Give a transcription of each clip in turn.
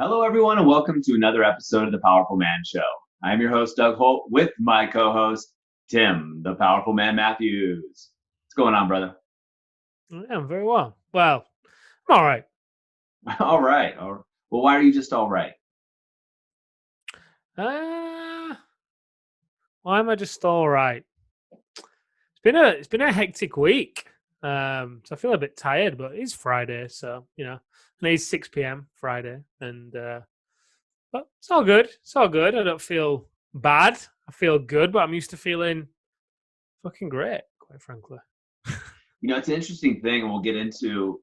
Hello, everyone, and welcome to another episode of the Powerful Man Show. I'm your host, Doug Holt, with my co-host, Tim, the Powerful Man Matthews. What's going on, brother? Yeah, I'm very well. Well, I'm all right. All right. Well, why are you just all right? Uh, why am I just all right? It's been a hectic week. So I feel a bit tired, but it's Friday, so and it's 6 p.m. Friday, and but it's all good. It's all good. I don't feel bad. I feel good, but I'm used to feeling fucking great, quite frankly. It's an interesting thing, and we'll get into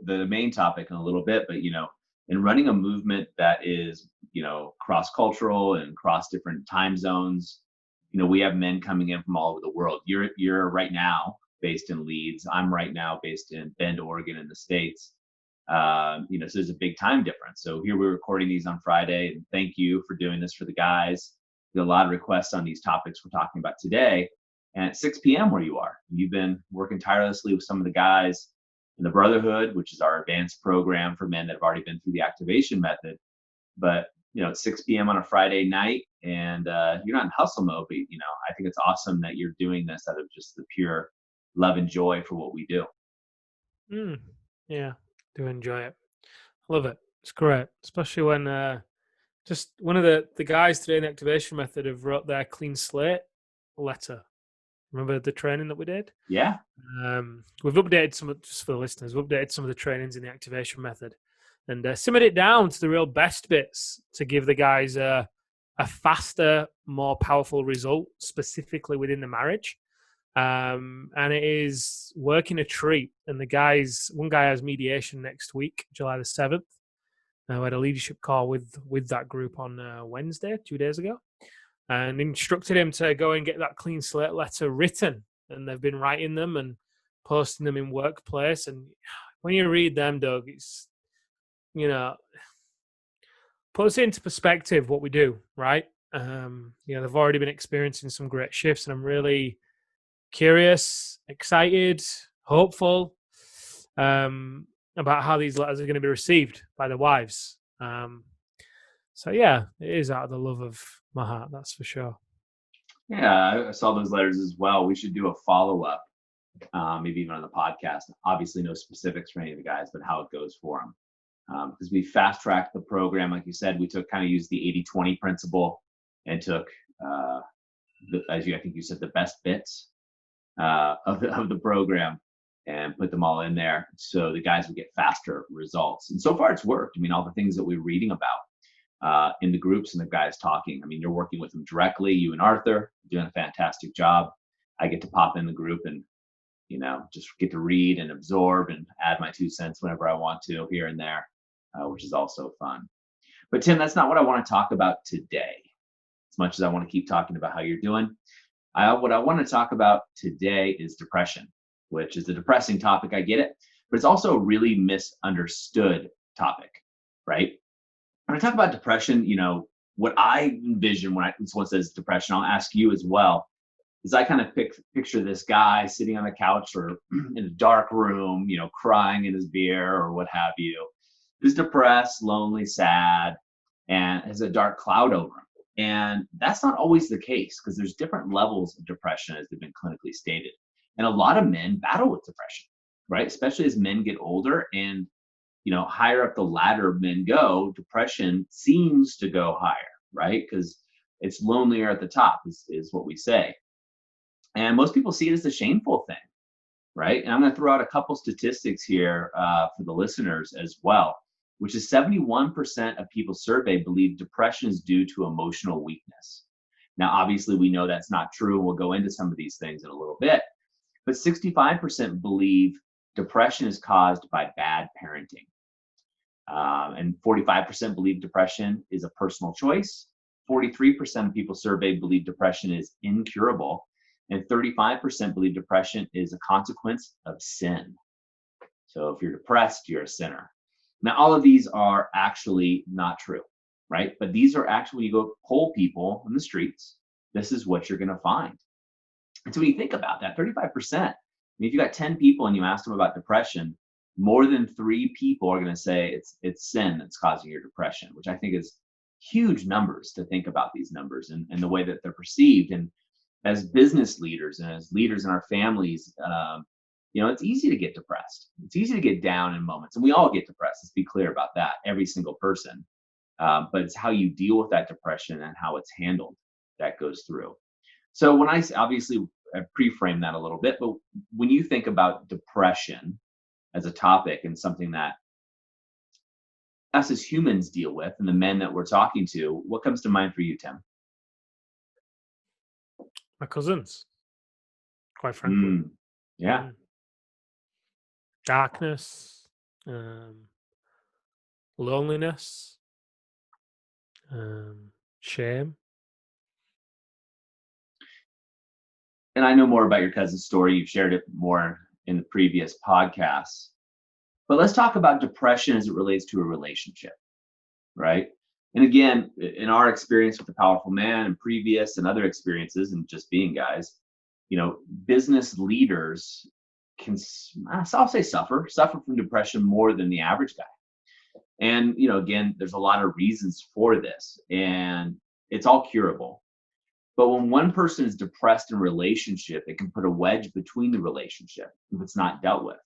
the main topic in a little bit, but, in running a movement that is, cross-cultural and cross different time zones, we have men coming in from all over the world. You're right now based in Leeds. I'm right now based in Bend, Oregon, in the States. So there's a big time difference. So here we're recording these on Friday, and thank you for doing this for the guys. There's a lot of requests on these topics we're talking about today. And at 6 p.m. where you are, you've been working tirelessly with some of the guys in the Brotherhood, which is our advanced program for men that have already been through the activation method. But it's 6 p.m. on a Friday night, and you're not in hustle mode. But I think it's awesome that you're doing this out of just the pure love and joy for what we do. Mm, yeah, do enjoy it. Love it. It's great, especially when just one of the guys today in the activation method have wrote their clean slate letter. Remember the training that we did? Yeah. We've updated just for the listeners, we've updated some of the trainings in the activation method and simmered it down to the real best bits to give the guys a faster, more powerful result, specifically within the marriage. And it is working a treat. And one guy has mediation next week, July the 7th. I had a leadership call with that group on Wednesday, 2 days ago, and instructed him to go and get that clean slate letter written. And they've been writing them and posting them in workplace. And when you read them, Doug, it's, puts it into perspective what we do, right? They've already been experiencing some great shifts, and I'm really curious, excited, hopeful about how these letters are going to be received by the wives. So yeah, it is out of the love of my heart, that's for sure. Yeah, I saw those letters as well. We should do a follow-up, maybe even on the podcast. Obviously, no specifics for any of the guys, but how it goes for them. Because we fast-tracked the program. Like you said, we used the 80-20 principle and took, I think you said, the best bits of the program and put them all in there so the guys would get faster results. And so far it's worked. I mean, all the things that we're reading about in the groups and the guys talking. I mean, you're working with them directly, you and Arthur, doing a fantastic job. I get to pop in the group and, just get to read and absorb and add my 2 cents whenever I want to here and there, which is also fun. But Tim, that's not what I want to talk about today. As much as I want to keep talking about how you're doing, what I want to talk about today is depression, which is a depressing topic. I get it, but it's also a really misunderstood topic, right? When I talk about depression, what I envision when someone says depression, I'll ask you as well, is I kind of picture this guy sitting on a couch or in a dark room, crying in his beer or what have you, who's depressed, lonely, sad, and has a dark cloud over him. And that's not always the case because there's different levels of depression as they've been clinically stated. And a lot of men battle with depression, right? Especially as men get older and, higher up the ladder men go, depression seems to go higher, right? Because it's lonelier at the top is what we say. And most people see it as a shameful thing, right? And I'm going to throw out a couple statistics here for the listeners as well, which is 71% of people surveyed believe depression is due to emotional weakness. Now, obviously, we know that's not true, and we'll go into some of these things in a little bit. But 65% believe depression is caused by bad parenting. And 45% believe depression is a personal choice. 43% of people surveyed believe depression is incurable. And 35% believe depression is a consequence of sin. So if you're depressed, you're a sinner. Now, all of these are actually not true, right? But these are actually, when you go poll people in the streets, this is what you're going to find. And so when you think about that, 35%, I mean, if you got 10 people and you ask them about depression, more than 3 people are going to say it's sin that's causing your depression, which I think is huge numbers to think about these numbers and the way that they're perceived. And as business leaders and as leaders in our families, it's easy to get depressed. It's easy to get down in moments, and we all get depressed. Let's be clear about that. Every single person. But it's how you deal with that depression and how it's handled that goes through. So when obviously I pre-frame that a little bit, but when you think about depression as a topic and something that us as humans deal with, and the men that we're talking to, what comes to mind for you, Tim? My cousins, quite frankly. Mm, yeah. Darkness, loneliness, shame. And I know more about your cousin's story. You've shared it more in the previous podcasts. But let's talk about depression as it relates to a relationship, right? And again, in our experience with the powerful man and previous and other experiences and just being guys, business leaders can, I'll say suffer from depression more than the average guy. And, again, there's a lot of reasons for this, and it's all curable. But when one person is depressed in a relationship, it can put a wedge between the relationship if it's not dealt with.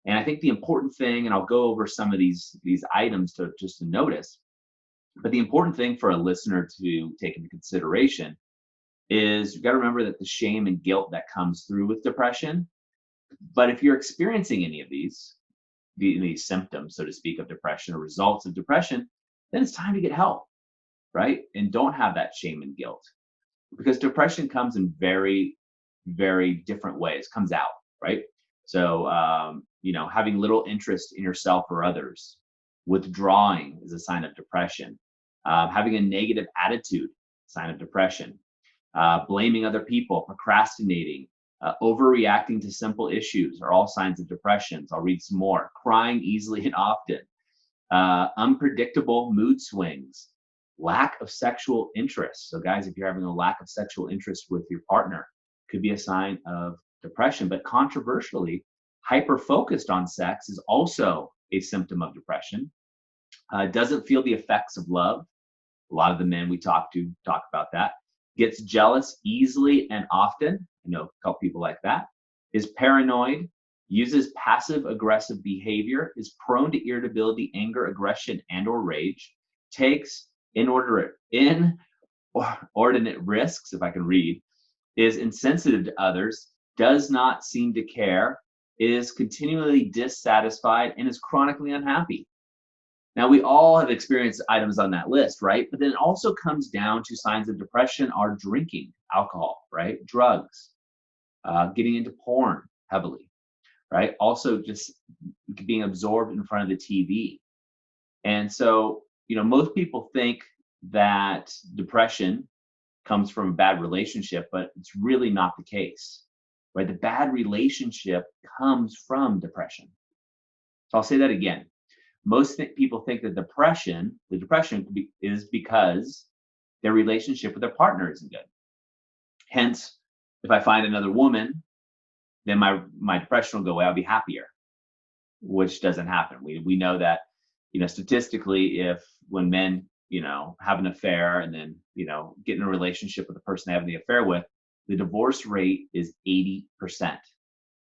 And I think the important thing, and I'll go over some of these items to notice, but the important thing for a listener to take into consideration is you've got to remember that the shame and guilt that comes through with depression. But if you're experiencing any of these symptoms, so to speak, of depression or results of depression, then it's time to get help, right? And don't have that shame and guilt, because depression comes in very, very different ways, comes out, right? So, having little interest in yourself or others, withdrawing is a sign of depression. Having a negative attitude, sign of depression. Blaming other people, procrastinating, overreacting to simple issues are all signs of depression. So I'll read some more. Crying easily and often. Unpredictable mood swings. Lack of sexual interest. So guys, if you're having a lack of sexual interest with your partner, could be a sign of depression. But controversially, hyper-focused on sex is also a symptom of depression. Doesn't feel the effects of love. A lot of the men we talk about that. Gets jealous easily and often. I know a couple people like that. Is paranoid. Uses passive aggressive behavior. Is prone to irritability, anger, aggression, and or rage. Takes inordinate risks, if I can read. Is insensitive to others. Does not seem to care. Is continually dissatisfied and is chronically unhappy. Now, we all have experienced items on that list, right? But then it also comes down to signs of depression are drinking alcohol, right? Drugs, getting into porn heavily, right? Also just being absorbed in front of the TV. And so, most people think that depression comes from a bad relationship, but it's really not the case, right? The bad relationship comes from depression. So I'll say that again. Most people think that the depression is because their relationship with their partner isn't good. Hence, if I find another woman, then my depression will go away. I'll be happier, which doesn't happen. We know that, statistically, when men, have an affair and then, get in a relationship with the person they have the affair with, the divorce rate is 80%.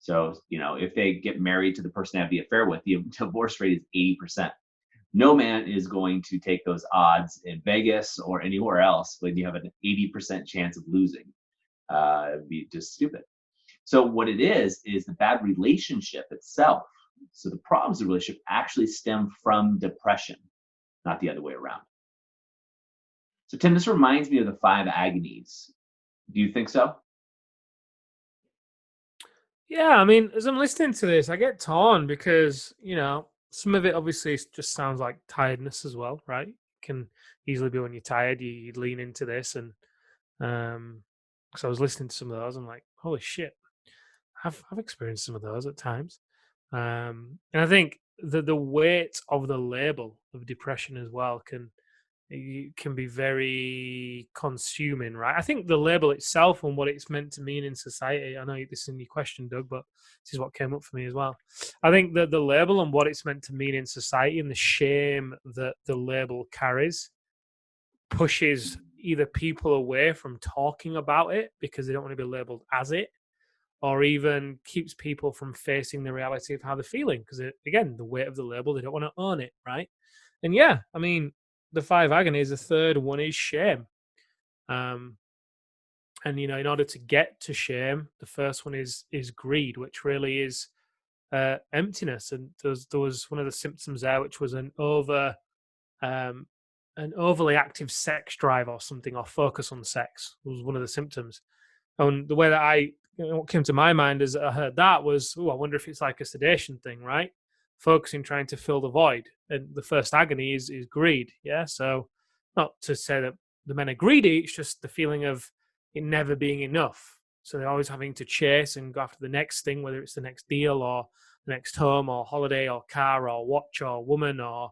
So, if they get married to the person they have the affair with, the divorce rate is 80%. No man is going to take those odds in Vegas or anywhere else when you have an 80% chance of losing. It'd be just stupid. So what it is the bad relationship itself. So the problems of the relationship actually stem from depression, not the other way around. So Tim, this reminds me of the 5 agonies. Do you think so? Yeah, I mean, as I'm listening to this, I get torn because, some of it obviously just sounds like tiredness as well, right? It can easily be when you're tired, you lean into this. And because I was listening to some of those, I'm like, holy shit, I've experienced some of those at times. And I think the weight of the label of depression as well can it can be very consuming, right? I think the label itself and what it's meant to mean in society, I know this is in your question, Doug, but this is what came up for me as well. I think that the label and what it's meant to mean in society and the shame that the label carries pushes either people away from talking about it because they don't want to be labeled as it, or even keeps people from facing the reality of how they're feeling because, again, the weight of the label, they don't want to own it, right? And yeah, I mean, the five agonies, the third one is shame. Um, and in order to get to shame, the first one is greed, which really is emptiness. And there was one of the symptoms there, which was um, an overly active sex drive or something, or focus on sex was one of the symptoms. And the way that what came to my mind as I heard that was, oh, I wonder if it's like a sedation thing, right? Focusing, trying to fill the void. And the first agony is greed. Yeah. So, not to say that the men are greedy, it's just the feeling of it never being enough. So they're always having to chase and go after the next thing, whether it's the next deal or the next home or holiday or car or watch or woman or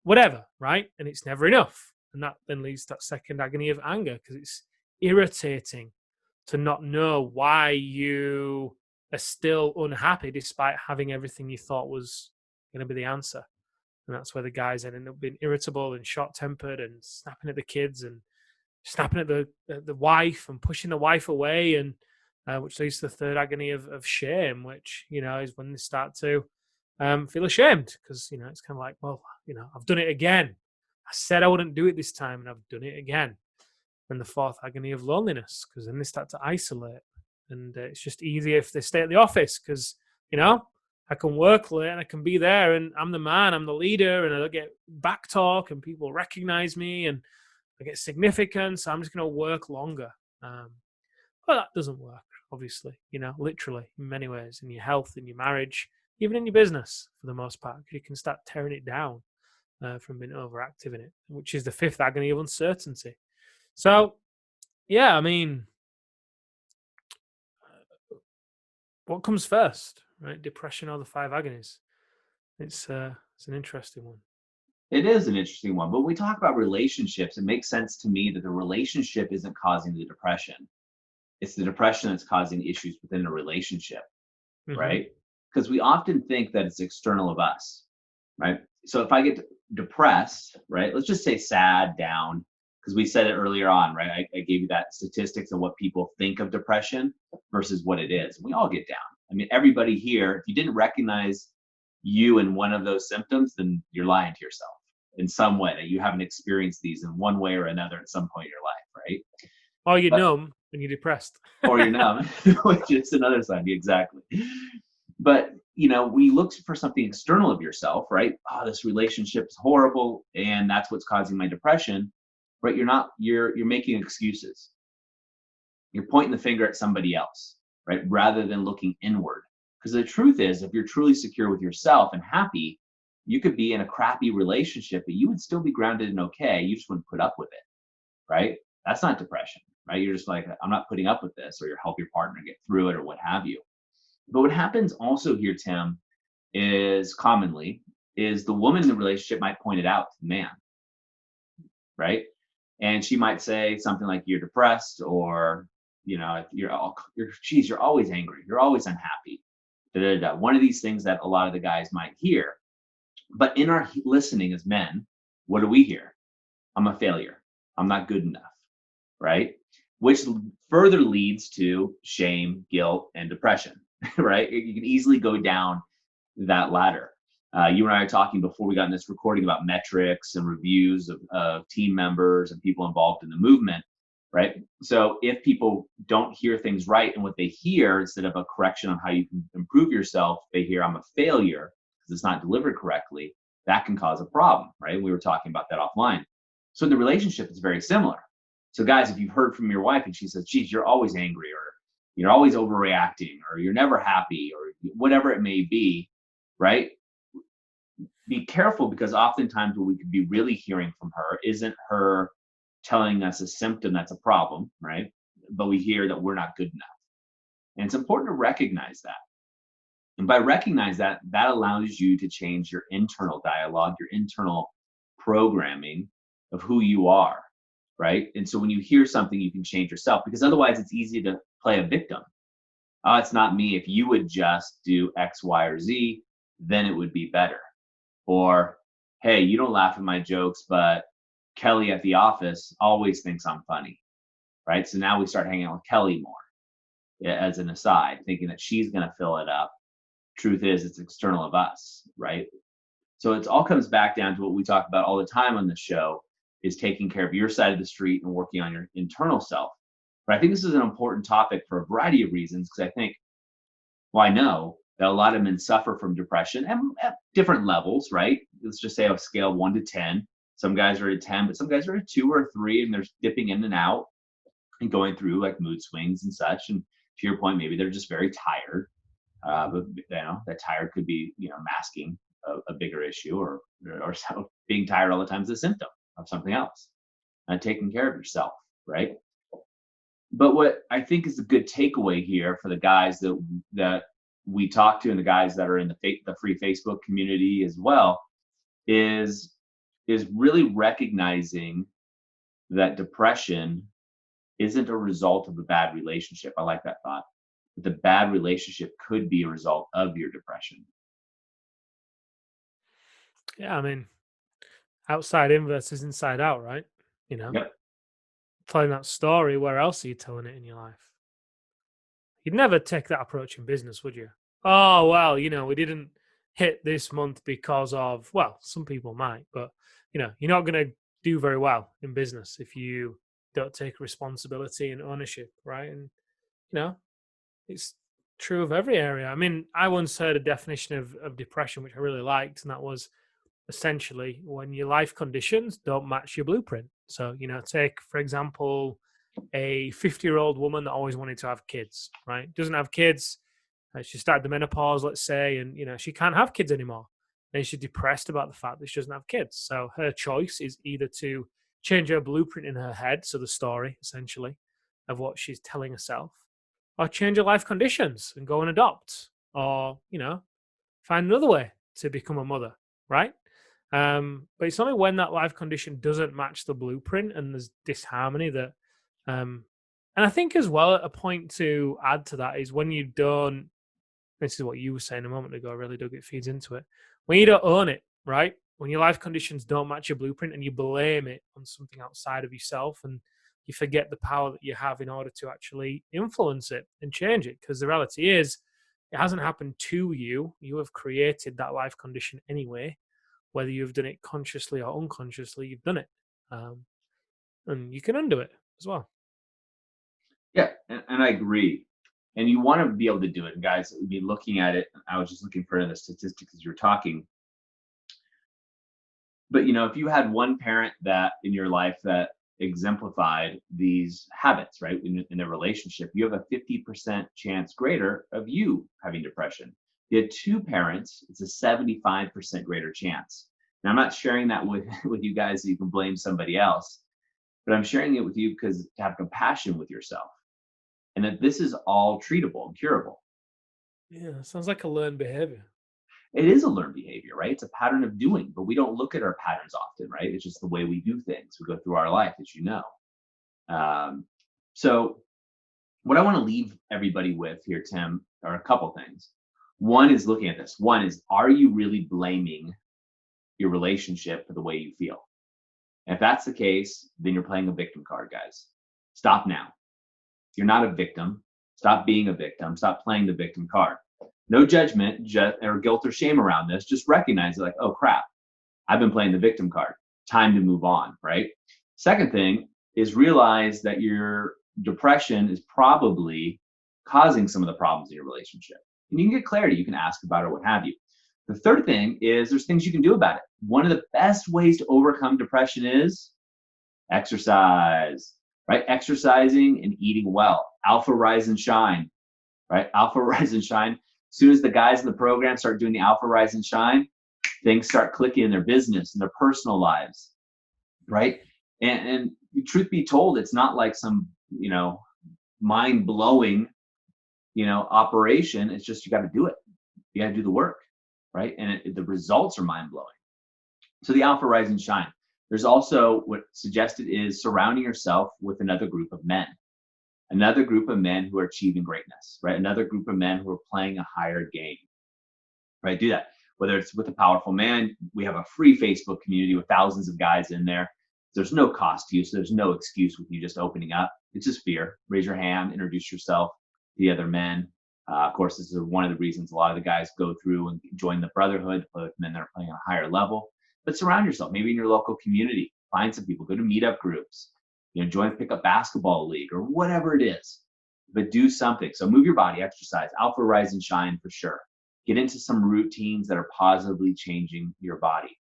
whatever, right? And it's never enough. And that then leads to that second agony of anger because it's irritating to not know why you are still unhappy despite having everything you thought was going to be the answer. And that's where the guys end up being irritable and short-tempered and snapping at the kids and snapping at the wife and pushing the wife away, and which leads to the third agony of shame, which is when they start to feel ashamed because it's kind of like, well, I've done it again. I said I wouldn't do it this time, and I've done it again. And the fourth agony of loneliness, because then they start to isolate, and it's just easier if they stay at the office because I can work late and I can be there, and I'm the man, I'm the leader, and I get back talk, and people recognize me, and I get significance. So I'm just going to work longer. But that doesn't work, obviously, literally in many ways, in your health, in your marriage, even in your business for the most part, because you can start tearing it down from being overactive in it, which is the fifth agony of uncertainty. So, yeah, I mean, what comes first, right? Depression or the five agonies? It's an interesting one. It is an interesting one, but when we talk about relationships, it makes sense to me that the relationship isn't causing the depression. It's the depression that's causing issues within a relationship, right? Because we often think that it's external of us, right? So if I get depressed, right, let's just say sad, down, because we said it earlier on, right? I gave you that statistics of what people think of depression versus what it is. We all get down. I mean, everybody here, if you didn't recognize you in one of those symptoms, then you're lying to yourself in some way, that you haven't experienced these in one way or another at some point in your life, right? Or you're numb and you're depressed. Or you're numb, which is another side, exactly. But we look for something external of yourself, right? Oh, this relationship is horrible, and that's what's causing my depression. Right? You're making excuses. You're pointing the finger at somebody else, right? Rather than looking inward. Because the truth is, if you're truly secure with yourself and happy, you could be in a crappy relationship, but you would still be grounded and okay. You just wouldn't put up with it, right? That's not depression, right? You're just like, I'm not putting up with this, or you help your partner get through it, or what have you. But what happens also here, Tim, is the woman in the relationship might point it out to the man, right? And she might say something like, "You're depressed," or you're always angry, you're always unhappy. Da, da, da. One of these things that a lot of the guys might hear. But in our listening as men, what do we hear? I'm a failure. I'm not good enough, right? Which further leads to shame, guilt, and depression, right? You can easily go down that ladder. You and I are talking before we got in this recording about metrics and reviews of team members and people involved in the movement, right? So if people don't hear things right, and what they hear, instead of a correction on how you can improve yourself, they hear, I'm a failure because it's not delivered correctly, that can cause a problem, right? We were talking about that offline. So in the relationship, it's very similar. So guys, if you've heard from your wife and she says, geez, you're always angry, or you're always overreacting, or you're never happy, or whatever it may be, right? Be careful, because oftentimes what we could be really hearing from her isn't her telling us a symptom that's a problem, right? But we hear that we're not good enough. And it's important to recognize that. And by recognize that, that allows you to change your internal dialogue, your internal programming, of who you are, right? And so when you hear something, you can change yourself, because otherwise it's easy to play a victim. Oh, it's not me. If you would just do X, Y, or Z, then it would be better. Or, hey, you don't laugh at my jokes, but Kelly at the office always thinks I'm funny, right? So now we start hanging out with Kelly more, yeah, as an aside, thinking that she's going to fill it up. Truth is, it's external of us, right? So it all comes back down to what we talk about all the time on the show, is taking care of your side of the street and working on your internal self. But I think this is an important topic for a variety of reasons, because I think, well, I know that a lot of men suffer from depression at different levels, right? Let's just say on a scale of 1 to 10. Some guys are at 10, but some guys are at 2 or 3, and they're dipping in and out and going through like mood swings and such. And to your point, maybe they're just very tired. But that tired could be, masking a bigger issue, or so being tired all the time is a symptom of something else. Taking care of yourself, right? But what I think is a good takeaway here for the guys that we talk to, and the guys that are in the free Facebook community as well, is really recognizing that depression isn't a result of a bad relationship. I like that thought. The bad relationship could be a result of your depression. Yeah, I mean, outside in versus inside out, right? You know, Yep. telling that story, where else are you telling it in your life? You'd never take that approach in business, would you? Oh, well, we didn't hit this month because of, well, some people might, but, you're not going to do very well in business if you don't take responsibility and ownership, right? And, you know, it's true of every area. I mean, I once heard a definition of depression, which I really liked, and that was essentially when your life conditions don't match your blueprint. So, take, for example, a 50-year-old woman that always wanted to have kids, right? Doesn't have kids. She started the menopause, let's say, and she can't have kids anymore. And she's depressed about the fact that she doesn't have kids. So her choice is either to change her blueprint in her head, so the story essentially of what she's telling herself, or change her life conditions and go and adopt, or find another way to become a mother, right? But it's only when that life condition doesn't match the blueprint and there's disharmony that and I think as well, a point to add to that is when you don't, this is what you were saying a moment ago, I really dug it, feeds into it. When you don't own it, right? When your life conditions don't match your blueprint and you blame it on something outside of yourself, and you forget the power that you have in order to actually influence it and change it. Because the reality is, it hasn't happened to you. You have created that life condition anyway. Whether you've done it consciously or unconsciously, you've done it. And you can undo it as well. Yeah, and I agree. And you want to be able to do it. And guys, be looking at it. I was just looking for the statistics as you were talking. But if you had one parent that in your life that exemplified these habits, right, in a relationship, you have a 50% chance greater of you having depression. You had two parents, it's a 75% greater chance. Now, I'm not sharing that with you guys so you can blame somebody else, but I'm sharing it with you because to have compassion with yourself, and that this is all treatable and curable. Yeah, sounds like a learned behavior. It is a learned behavior, right? It's a pattern of doing, but we don't look at our patterns often, right? It's just the way we do things. We go through our life, as you know. So what I want to leave everybody with here, Tim, are a couple things. One is looking at this. One is, are you really blaming your relationship for the way you feel? And if that's the case, then you're playing a victim card, guys. Stop now. You're not a victim. Stop being a victim. Stop playing the victim card. No judgment or guilt or shame around this. Just recognize it, like, oh crap, I've been playing the victim card. Time to move on, right? Second thing is realize that your depression is probably causing some of the problems in your relationship. And you can get clarity. You can ask about it, what have you. The third thing is there's things you can do about it. One of the best ways to overcome depression is exercise, right? Exercising and eating well. Alpha, rise, and shine, right? Alpha, rise, and shine. As soon as the guys in the program start doing the alpha, rise, and shine, things start clicking in their business and their personal lives, right? And truth be told, it's not like some, mind-blowing, operation. It's just you got to do it. You got to do the work, right? And the results are mind-blowing. So the alpha, rise, and shine. There's also what suggested is surrounding yourself with another group of men, who are achieving greatness, right? Another group of men who are playing a higher game, right? Do that. Whether it's with a powerful man, we have a free Facebook community with thousands of guys in there. There's no cost to you, so there's no excuse with you just opening up. It's just fear. Raise your hand, introduce yourself to the other men. Of course, this is one of the reasons a lot of the guys go through and join the brotherhood, play with men that are playing on a higher level. But surround yourself, maybe in your local community. Find some people, go to meetup groups, join a pickup basketball league or whatever it is. But do something. So move your body, exercise, alpha, rise, and shine for sure. Get into some routines that are positively changing your body.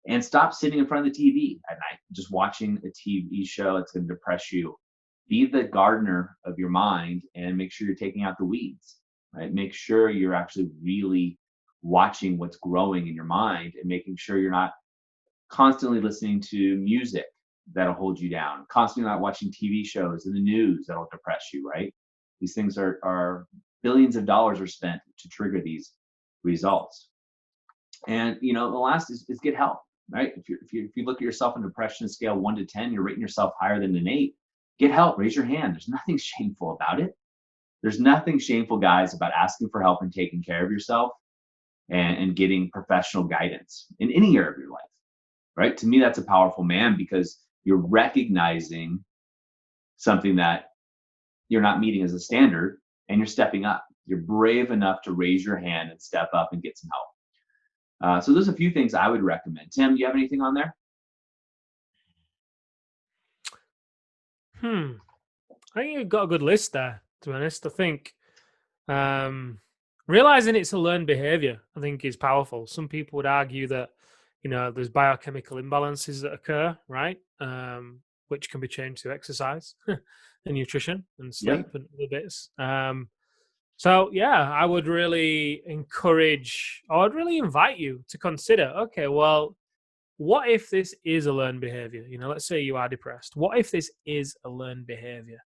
And stop sitting in front of the TV at night, just watching a TV show that's going to depress you. Be the gardener of your mind and make sure you're taking out the weeds, right? Make sure you're actually really watching what's growing in your mind and making sure you're not constantly listening to music that'll hold you down, constantly not watching TV shows and the news that'll depress you, right? These things are billions of dollars are spent to trigger these results. And the last is get help, right? If you look at yourself on a depression scale 1 to 10, you're rating yourself higher than an 8. Get help. Raise your hand. There's nothing shameful about it. There's nothing shameful, guys, about asking for help and taking care of yourself and getting professional guidance in any area of your life, right? To me, that's a powerful man because you're recognizing something that you're not meeting as a standard and you're stepping up. You're brave enough to raise your hand and step up and get some help. So there's a few things I would recommend. Tim, do you have anything on there? I think you've got a good list there, to be honest. I think realizing it's a learned behavior, I think, is powerful. Some people would argue that, there's biochemical imbalances that occur, right? Which can be changed through exercise and nutrition and sleep and other bits. So yeah, I would really invite you to consider, okay, well, what if this is a learned behavior? Let's say you are depressed. What if this is a learned behavior?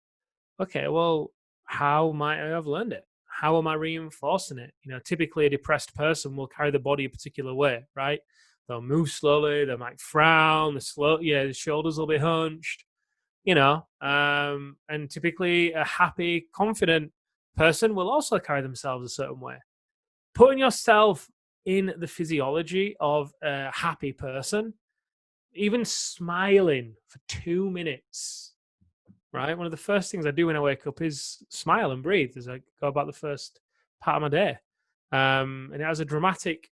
Okay, well, how might I have learned it? How am I reinforcing it? Typically a depressed person will carry the body a particular way, right? They'll move slowly, they might frown, the shoulders will be hunched, and typically a happy, confident person will also carry themselves a certain way. Putting yourself in the physiology of a happy person, even smiling for 2 minutes, right? One of the first things I do when I wake up is smile and breathe as I go about the first part of my day. And it has a dramatic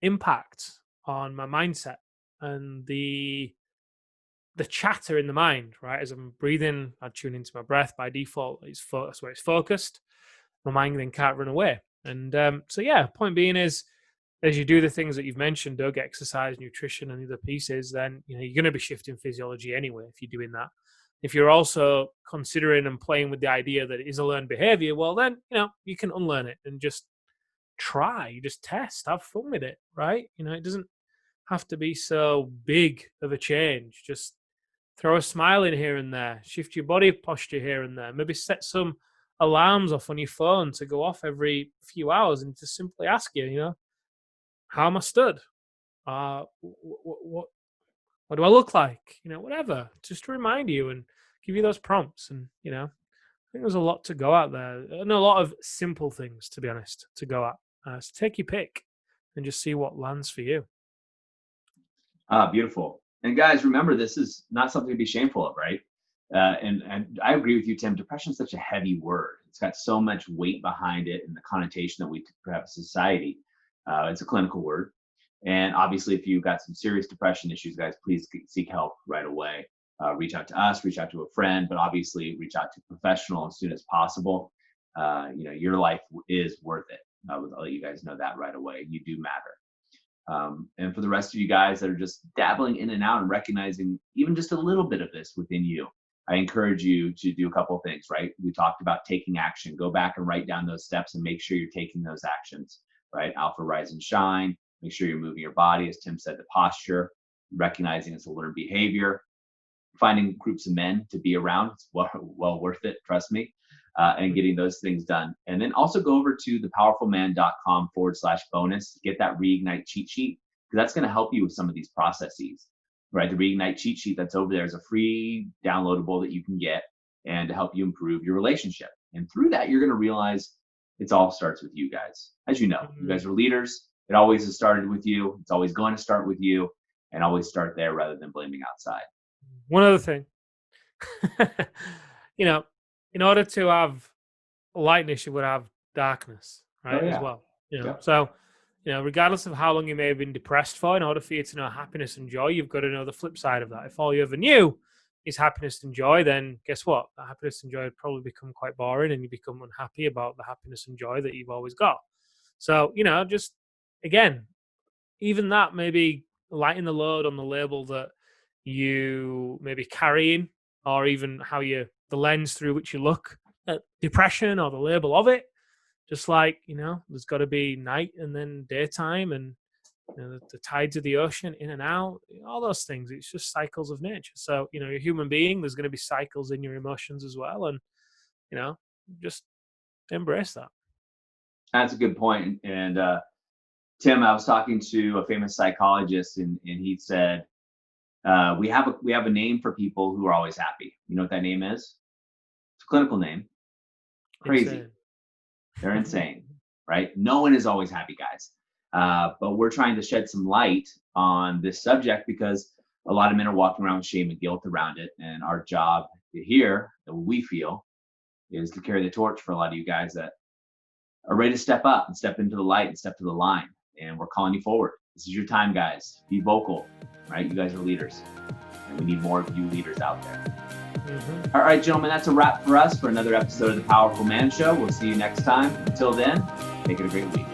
impact on my mindset and the chatter in the mind, right? As I'm breathing, I tune into my breath by default. That's where it's focused. My mind then can't run away. And so, yeah, point being is, as you do the things that you've mentioned, Doug, exercise, nutrition, and other pieces, then you're going to be shifting physiology anyway if you're doing that. If you're also considering and playing with the idea that it is a learned behavior, well, then you can unlearn it and just try, just test, have fun with it, right? It doesn't have to be so big of a change. Just throw a smile in here and there, shift your body posture here and there, maybe set some alarms off on your phone to go off every few hours and to simply ask you, how am I stood? What do I look like? Whatever, just to remind you and give you those prompts. And, I think there's a lot to go out there and a lot of simple things, to be honest, to go at. So take your pick and just see what lands for you. Beautiful. And guys, remember, this is not something to be shameful of, right? And I agree with you, Tim. Depression is such a heavy word. It's got so much weight behind it and the connotation that we have as society. It's a clinical word. And obviously, if you've got some serious depression issues, guys, please seek help right away. Reach out to us, reach out to a friend, but obviously reach out to a professional as soon as possible. Your life is worth it. I'll let you guys know that right away. You do matter. And for the rest of you guys that are just dabbling in and out and recognizing even just a little bit of this within you, I encourage you to do a couple of things, right? We talked about taking action. Go back and write down those steps and make sure you're taking those actions, right? Alpha, rise, and shine. Make sure you're moving your body, as Tim said, the posture, recognizing it's a learned behavior, finding groups of men to be around. It's well worth it, trust me, and getting those things done. And then also go over to thepowerfulman.com/bonus, get that reignite cheat sheet, because that's going to help you with some of these processes. right? The Reignite cheat sheet that's over there is a free downloadable that you can get and to help you improve your relationship. And through that, you're going to realize it all starts with you guys. As you know, you guys are leaders. It always has started with you. It's always going to start with you, and always start there rather than blaming outside. One other thing, you know, in order to have lightness, you would have darkness, Oh right? As yeah. well, Yep. So, regardless of how long you may have been depressed for, in order for you to know happiness and joy, you've got to know the flip side of that. If all you ever knew is happiness and joy, then guess what? That happiness and joy would probably become quite boring, and you become unhappy about the happiness and joy that you've always got. So, just again, even that maybe lighten the load on the label that you may be carrying, or even how the lens through which you look at depression or the label of it. Just like, there's got to be night and then daytime, and the tides of the ocean in and out, all those things. It's just cycles of nature. So, you're a human being. There's going to be cycles in your emotions as well. And, just embrace that. That's a good point. And Tim, I was talking to a famous psychologist, and he said, we have a name for people who are always happy. You know what that name is? It's a clinical name. Crazy. Insane. They're insane, right? No one is always happy, guys. But we're trying to shed some light on this subject because a lot of men are walking around with shame and guilt around it. And our job here, that we feel, is to carry the torch for a lot of you guys that are ready to step up and step into the light and step to the line. And we're calling you forward. This is your time, guys. Be vocal, right? You guys are leaders, and we need more of you leaders out there. All right, gentlemen, that's a wrap for us for another episode of the Powerful Man Show. We'll see you next time. Until then, make it a great week.